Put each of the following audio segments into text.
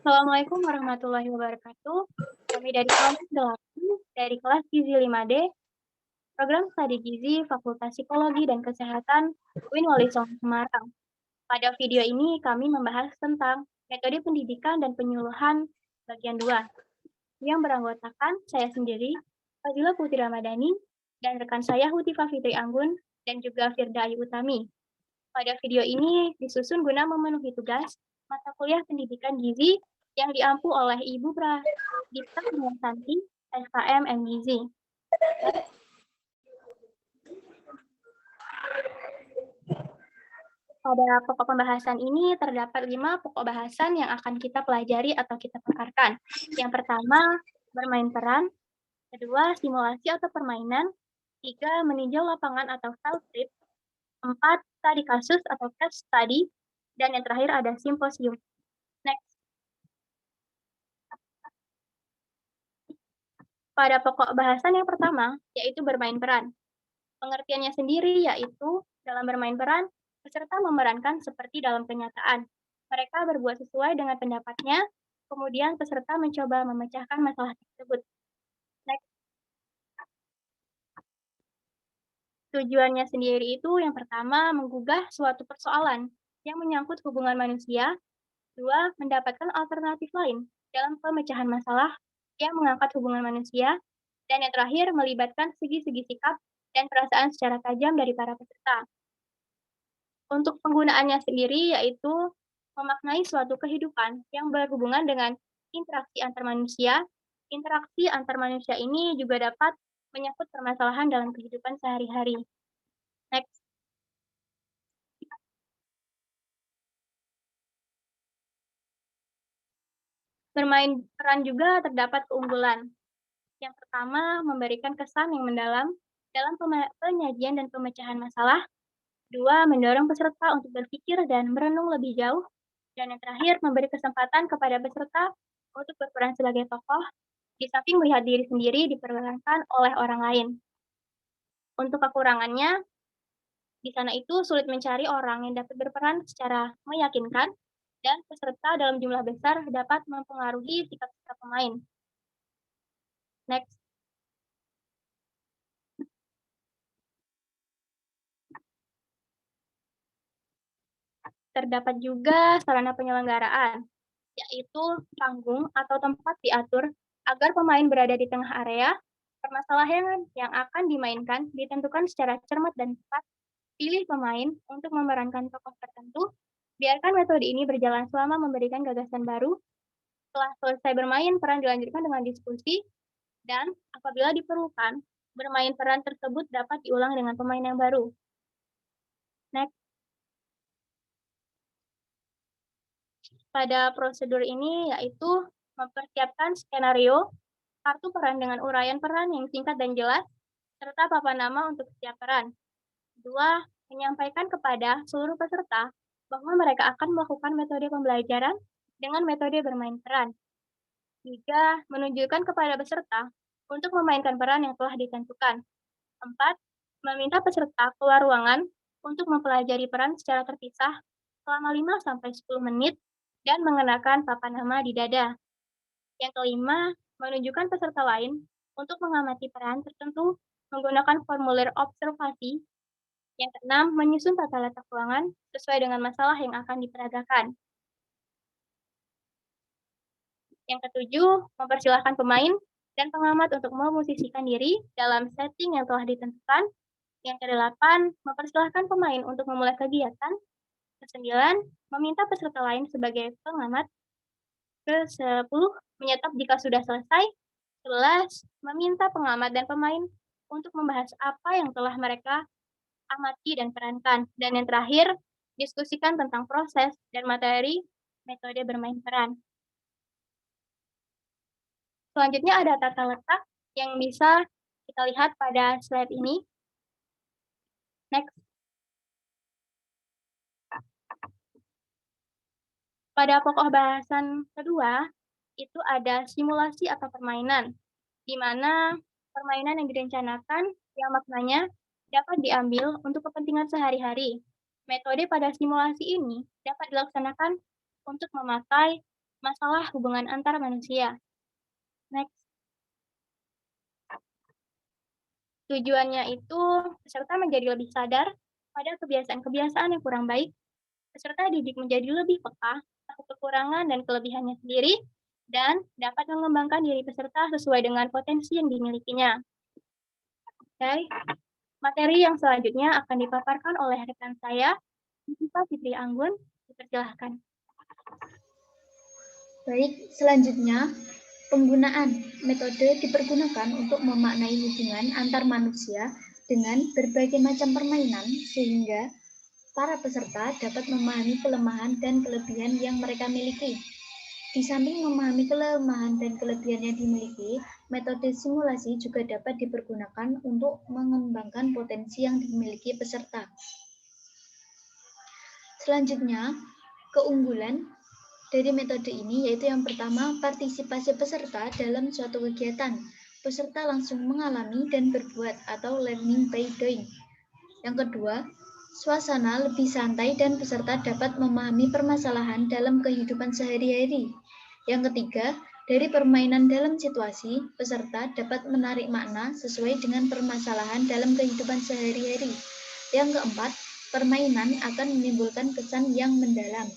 Assalamualaikum warahmatullahi wabarakatuh. Kami dari kelompok 8 dari kelas Gizi 5D, program studi Gizi Fakultas Psikologi dan Kesehatan UIN Wali Songo Semarang. Pada video ini kami membahas tentang metode pendidikan dan penyuluhan bagian 2 yang beranggotakan saya sendiri, Fadila Putri Ramadhani, dan rekan saya Hutifah Fitri Anggun dan juga Firda Ayu Utami. Pada video ini disusun guna memenuhi tugas mata kuliah pendidikan gizi yang diampu oleh Ibu Pradipta Santi, SKM Gizi. Pada pokok pembahasan ini terdapat 5 pokok bahasan yang akan kita pelajari atau kita paparkan. Yang pertama, bermain peran. Kedua, simulasi atau permainan. 3, meninjau lapangan atau field trip. 4, studi kasus atau case study. Dan yang terakhir ada simposium. Next. Pada pokok bahasan yang pertama, yaitu bermain peran. Pengertiannya sendiri yaitu dalam bermain peran, peserta memerankan seperti dalam kenyataan. Mereka berbuat sesuai dengan pendapatnya, kemudian peserta mencoba memecahkan masalah tersebut. Next. Tujuannya sendiri itu yang pertama, menggugah suatu persoalan yang menyangkut hubungan manusia. 2, mendapatkan alternatif lain dalam pemecahan masalah yang mengangkat hubungan manusia. Dan yang terakhir, melibatkan segi-segi sikap dan perasaan secara tajam dari para peserta. Untuk penggunaannya sendiri yaitu memaknai suatu kehidupan yang berhubungan dengan interaksi antar manusia. Interaksi antar manusia ini juga dapat menyangkut permasalahan dalam kehidupan sehari-hari. Next. Bermain peran juga terdapat keunggulan. Yang pertama, memberikan kesan yang mendalam dalam penyajian dan pemecahan masalah. 2, mendorong peserta untuk berpikir dan merenung lebih jauh. Dan yang terakhir, memberi kesempatan kepada peserta untuk berperan sebagai tokoh, di samping melihat diri sendiri diperankan oleh orang lain. Untuk kekurangannya, di sana itu sulit mencari orang yang dapat berperan secara meyakinkan, dan peserta dalam jumlah besar dapat mempengaruhi sikap-sikap pemain. Next. Terdapat juga sarana penyelenggaraan, yaitu panggung atau tempat diatur agar pemain berada di tengah area. Permasalahan yang akan dimainkan ditentukan secara cermat dan tepat. Pilih pemain untuk memerankan tokoh tertentu. Biarkan metode ini berjalan selama memberikan gagasan baru. Setelah selesai bermain, peran dilanjutkan dengan diskusi. Dan apabila diperlukan, bermain peran tersebut dapat diulang dengan pemain yang baru. Next. Pada prosedur ini yaitu mempersiapkan skenario, kartu peran dengan uraian peran yang singkat dan jelas, serta papan nama untuk setiap peran. 2, menyampaikan kepada seluruh peserta bahwa mereka akan melakukan metode pembelajaran dengan metode bermain peran. 3, menunjukkan kepada peserta untuk memainkan peran yang telah ditentukan. 4, meminta peserta keluar ruangan untuk mempelajari peran secara terpisah selama 5-10 menit dan mengenakan papan nama di dada. Yang kelima, menunjukkan peserta lain untuk mengamati peran tertentu menggunakan formulir observasi. Yang keenam, menyusun tata letak ruangan sesuai dengan masalah yang akan diperagakan. Yang ketujuh, mempersilahkan pemain dan pengamat untuk memosisikan diri dalam setting yang telah ditentukan. Yang kedelapan, mempersilahkan pemain untuk memulai kegiatan. Kesembilan, meminta peserta lain sebagai pengamat. Ke-10, menyetop jika sudah selesai. 11, meminta pengamat dan pemain untuk membahas apa yang telah mereka amati dan perankan. Dan yang terakhir, diskusikan tentang proses dan materi metode bermain peran. Selanjutnya ada tata letak yang bisa kita lihat pada slide ini. Next. Pada pokok bahasan kedua, itu ada simulasi atau permainan, di mana permainan yang direncanakan yang maknanya dapat diambil untuk kepentingan sehari-hari. Metode pada simulasi ini dapat dilaksanakan untuk memakai masalah hubungan antar manusia. Next. Tujuannya itu peserta menjadi lebih sadar pada kebiasaan-kebiasaan yang kurang baik. Peserta didik menjadi lebih peka atas kekurangan dan kelebihannya sendiri dan dapat mengembangkan diri peserta sesuai dengan potensi yang dimilikinya. Oke, materi yang selanjutnya akan dipaparkan oleh rekan saya, Siva Fitri Anggun. Dipersilahkan. Baik, selanjutnya penggunaan metode dipergunakan untuk memaknai hubungan antar manusia dengan berbagai macam permainan sehingga para peserta dapat memahami kelemahan dan kelebihan yang mereka miliki. Di samping memahami kelemahan dan kelebihan yang dimiliki, metode simulasi juga dapat dipergunakan untuk mengembangkan potensi yang dimiliki peserta. Selanjutnya, keunggulan dari metode ini yaitu yang pertama, partisipasi peserta dalam suatu kegiatan. Peserta langsung mengalami dan berbuat atau learning by doing. Yang kedua, suasana lebih santai dan peserta dapat memahami permasalahan dalam kehidupan sehari-hari. Yang ketiga, dari permainan dalam situasi, peserta dapat menarik makna sesuai dengan permasalahan dalam kehidupan sehari-hari. Yang keempat, permainan akan menimbulkan kesan yang mendalam.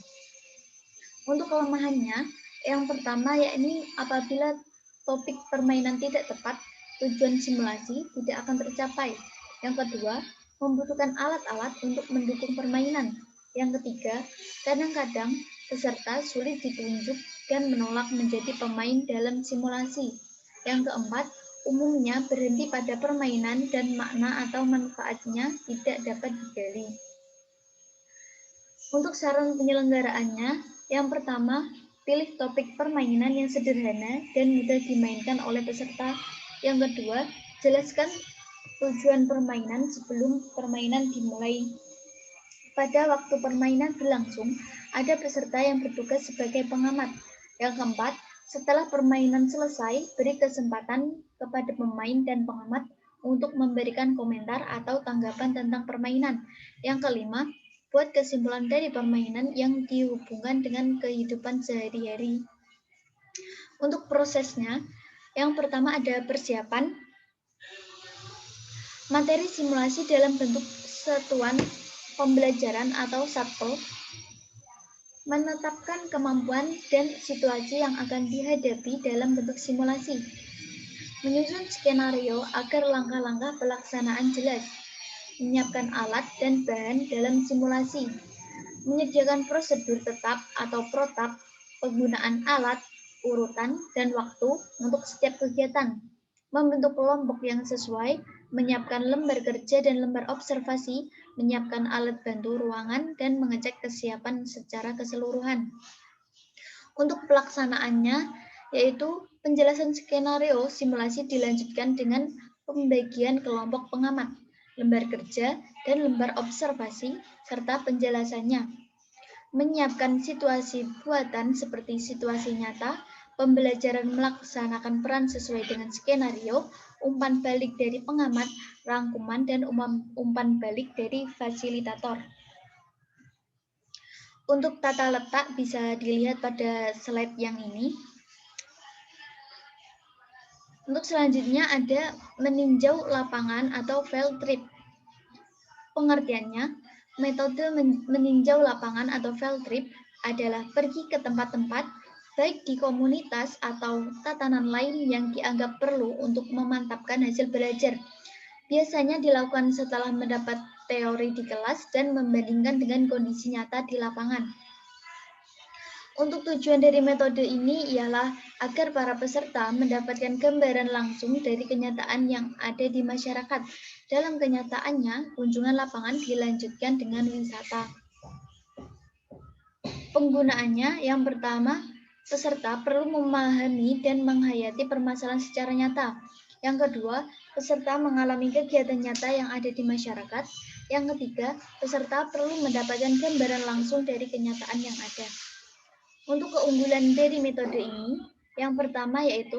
Untuk kelemahannya, yang pertama yakni apabila topik permainan tidak tepat, tujuan simulasi tidak akan tercapai. Yang kedua, membutuhkan alat-alat untuk mendukung permainan. Yang ketiga, kadang-kadang peserta sulit ditunjuk dan menolak menjadi pemain dalam simulasi. Yang keempat, umumnya berhenti pada permainan dan makna atau manfaatnya tidak dapat digali. Untuk saran penyelenggaraannya, yang pertama, pilih topik permainan yang sederhana dan mudah dimainkan oleh peserta. Yang kedua, jelaskan tujuan permainan sebelum permainan dimulai. Pada waktu permainan berlangsung, ada peserta yang bertugas sebagai pengamat. Yang keempat, setelah permainan selesai, beri kesempatan kepada pemain dan pengamat untuk memberikan komentar atau tanggapan tentang permainan. Yang kelima, buat kesimpulan dari permainan yang dihubungkan dengan kehidupan sehari-hari. Untuk prosesnya, yang pertama ada persiapan. Materi simulasi dalam bentuk satuan pembelajaran atau satpel menetapkan kemampuan dan situasi yang akan dihadapi dalam bentuk simulasi. Menyusun skenario agar langkah-langkah pelaksanaan jelas. Menyiapkan alat dan bahan dalam simulasi, menyediakan prosedur tetap atau protap, penggunaan alat, urutan, dan waktu untuk setiap kegiatan, membentuk kelompok yang sesuai, menyiapkan lembar kerja dan lembar observasi, menyiapkan alat bantu ruangan, dan mengecek kesiapan secara keseluruhan. Untuk pelaksanaannya, yaitu penjelasan skenario simulasi dilanjutkan dengan pembagian kelompok pengamat, lembar kerja, dan lembar observasi, serta penjelasannya. Menyiapkan situasi buatan seperti situasi nyata, pembelajaran melaksanakan peran sesuai dengan skenario, umpan balik dari pengamat, rangkuman, dan umpan balik dari fasilitator. Untuk tata letak bisa dilihat pada slide yang ini. Untuk selanjutnya ada meninjau lapangan atau field trip. Pengertiannya, metode meninjau lapangan atau field trip adalah pergi ke tempat-tempat, baik di komunitas atau tatanan lain yang dianggap perlu untuk memantapkan hasil belajar. Biasanya dilakukan setelah mendapat teori di kelas dan membandingkan dengan kondisi nyata di lapangan. Untuk tujuan dari metode ini ialah agar para peserta mendapatkan gambaran langsung dari kenyataan yang ada di masyarakat. Dalam kenyataannya, kunjungan lapangan dilanjutkan dengan wisata. Penggunaannya yang pertama, peserta perlu memahami dan menghayati permasalahan secara nyata. Yang kedua, peserta mengalami kegiatan nyata yang ada di masyarakat. Yang ketiga, peserta perlu mendapatkan gambaran langsung dari kenyataan yang ada. Untuk keunggulan dari metode ini, yang pertama yaitu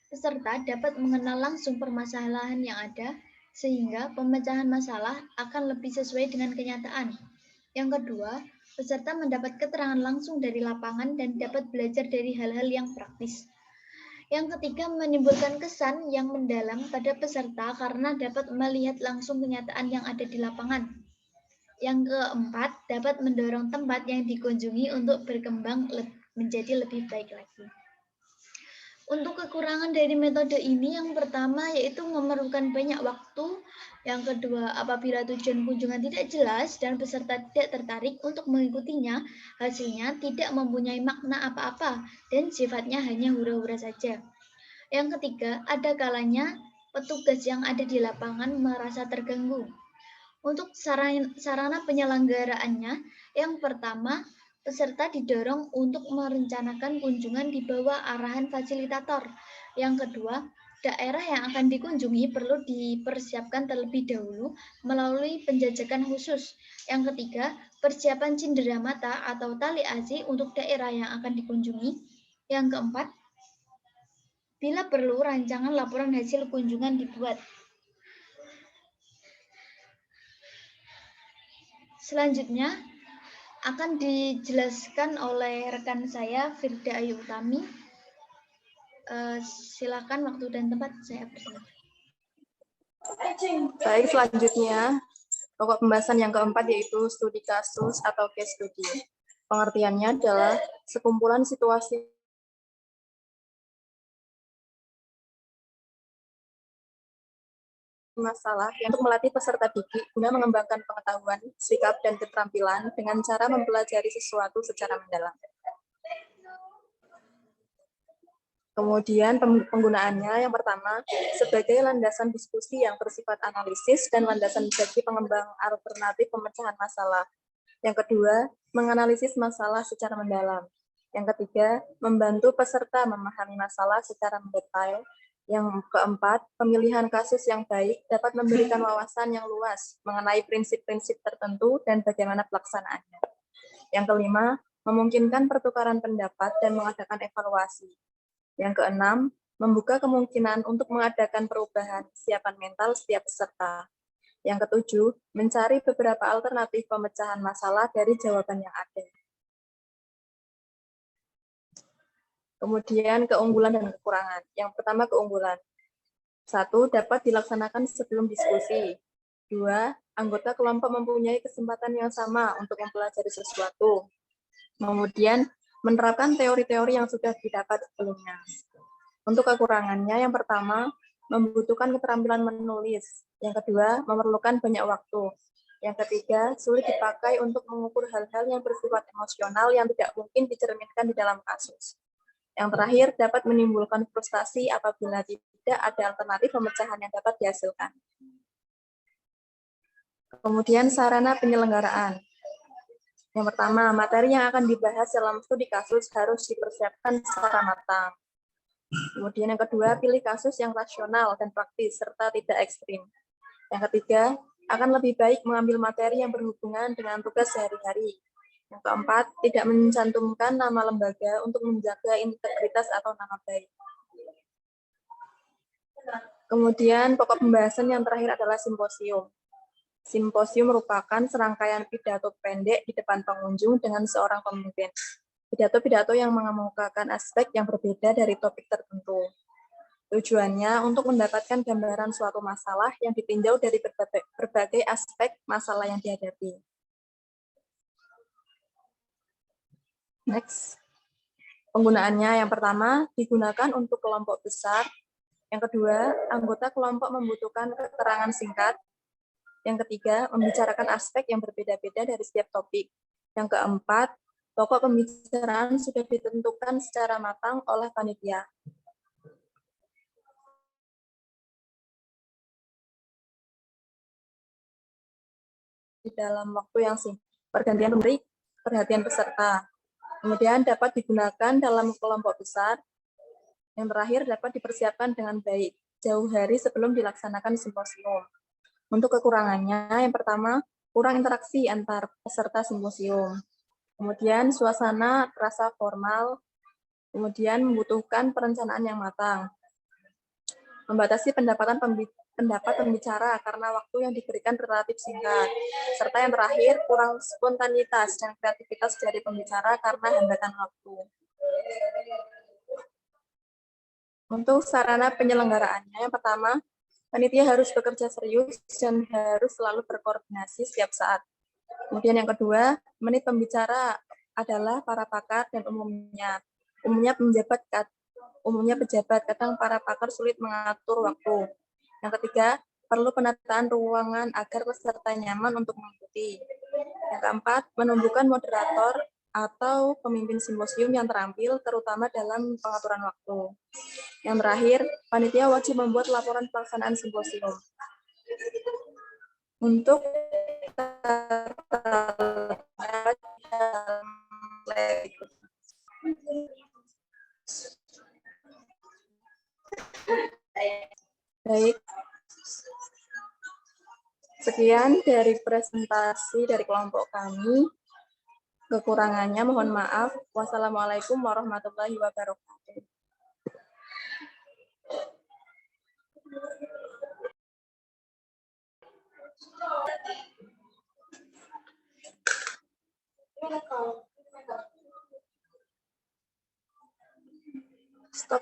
peserta dapat mengenal langsung permasalahan yang ada, sehingga pemecahan masalah akan lebih sesuai dengan kenyataan. Yang kedua, Peserta mendapat keterangan langsung dari lapangan dan dapat belajar dari hal-hal yang praktis. Yang ketiga, menimbulkan kesan yang mendalam pada peserta karena dapat melihat langsung kenyataan yang ada di lapangan. Yang keempat, dapat mendorong tempat yang dikunjungi untuk berkembang menjadi lebih baik lagi. Untuk kekurangan dari metode ini, yang pertama yaitu memerlukan banyak waktu. Yang kedua, apabila tujuan kunjungan tidak jelas dan peserta tidak tertarik untuk mengikutinya, hasilnya tidak mempunyai makna apa-apa dan sifatnya hanya hura-hura saja. Yang ketiga, ada kalanya petugas yang ada di lapangan merasa terganggu. Untuk sarana penyelenggaraannya, yang pertama, peserta didorong untuk merencanakan kunjungan di bawah arahan fasilitator. Yang kedua, daerah yang akan dikunjungi perlu dipersiapkan terlebih dahulu melalui penjajakan khusus. Yang ketiga, persiapan cindera mata atau tali AC untuk daerah yang akan dikunjungi. Yang keempat, bila perlu, rancangan laporan hasil kunjungan dibuat. Selanjutnya akan dijelaskan oleh rekan saya, Firda Ayu Utami. Silakan waktu dan tempat saya persilakan. Baik, selanjutnya pokok pembahasan yang keempat yaitu studi kasus atau case study. Pengertiannya adalah sekumpulan situasi masalah yang untuk melatih peserta didik guna mengembangkan pengetahuan, sikap, dan keterampilan dengan cara mempelajari sesuatu secara mendalam. Kemudian penggunaannya yang pertama sebagai landasan diskusi yang bersifat analisis dan landasan bagi pengembang alternatif pemecahan masalah. Yang kedua, menganalisis masalah secara mendalam. Yang ketiga, membantu peserta memahami masalah secara mendetail. Yang keempat, pemilihan kasus yang baik dapat memberikan wawasan yang luas mengenai prinsip-prinsip tertentu dan bagaimana pelaksanaannya. Yang kelima, memungkinkan pertukaran pendapat dan mengadakan evaluasi. Yang keenam, membuka kemungkinan untuk mengadakan perubahan kesiapan mental setiap peserta. Yang ketujuh, mencari beberapa alternatif pemecahan masalah dari jawaban yang ada. Kemudian keunggulan dan kekurangan. Yang pertama keunggulan. 1. Dapat dilaksanakan sebelum diskusi. 2. Anggota kelompok mempunyai kesempatan yang sama untuk mempelajari sesuatu. Kemudian menerapkan teori-teori yang sudah didapat sebelumnya. Untuk kekurangannya, yang pertama, membutuhkan keterampilan menulis. Yang kedua, memerlukan banyak waktu. Yang ketiga, sulit dipakai untuk mengukur hal-hal yang bersifat emosional yang tidak mungkin dicerminkan di dalam kasus. Yang terakhir, dapat menimbulkan frustasi apabila tidak ada alternatif pemecahan yang dapat dihasilkan. Kemudian, sarana penyelenggaraan. Yang pertama, materi yang akan dibahas dalam studi kasus harus dipersiapkan secara matang. Kemudian yang kedua, pilih kasus yang rasional dan praktis, serta tidak ekstrim. Yang ketiga, akan lebih baik mengambil materi yang berhubungan dengan tugas sehari-hari. Yang keempat, tidak mencantumkan nama lembaga untuk menjaga integritas atau nama baik. Kemudian pokok pembahasan yang terakhir adalah simposium. Simposium merupakan serangkaian pidato pendek di depan pengunjung dengan seorang pemimpin. Pidato-pidato yang mengemukakan aspek yang berbeda dari topik tertentu. Tujuannya untuk mendapatkan gambaran suatu masalah yang ditinjau dari berbagai aspek masalah yang dihadapi. Next. Penggunaannya yang pertama, digunakan untuk kelompok besar. Yang kedua, anggota kelompok membutuhkan keterangan singkat. Yang ketiga, membicarakan aspek yang berbeda-beda dari setiap topik. Yang keempat, pokok pembicaraan sudah ditentukan secara matang oleh panitia. Di dalam waktu yang singkat, pergantian memberi perhatian peserta. Kemudian dapat digunakan dalam kelompok besar. Yang terakhir dapat dipersiapkan dengan baik, jauh hari sebelum dilaksanakan simposium. Untuk kekurangannya, yang pertama, kurang interaksi antar peserta simposium. Kemudian suasana terasa formal, kemudian membutuhkan perencanaan yang matang. Membatasi pendapat pembicara karena waktu yang diberikan relatif singkat. Serta yang terakhir, kurang spontanitas dan kreativitas dari pembicara karena hambatan waktu. Untuk sarana penyelenggaraannya, yang pertama, panitia harus bekerja serius dan harus selalu berkoordinasi setiap saat. Kemudian yang kedua, menit pembicara adalah para pakar dan umumnya pejabat, kadang para pakar sulit mengatur waktu. Yang ketiga, perlu penataan ruangan agar peserta nyaman untuk mengikuti. Yang keempat, menumbuhkan moderator atau pemimpin simposium yang terampil, terutama dalam pengaturan waktu. Yang terakhir, panitia wajib membuat laporan pelaksanaan simposium. Untuk baik, sekian dari presentasi dari kelompok kami. Kekurangannya mohon maaf. Wassalamualaikum warahmatullahi wabarakatuh. Stop.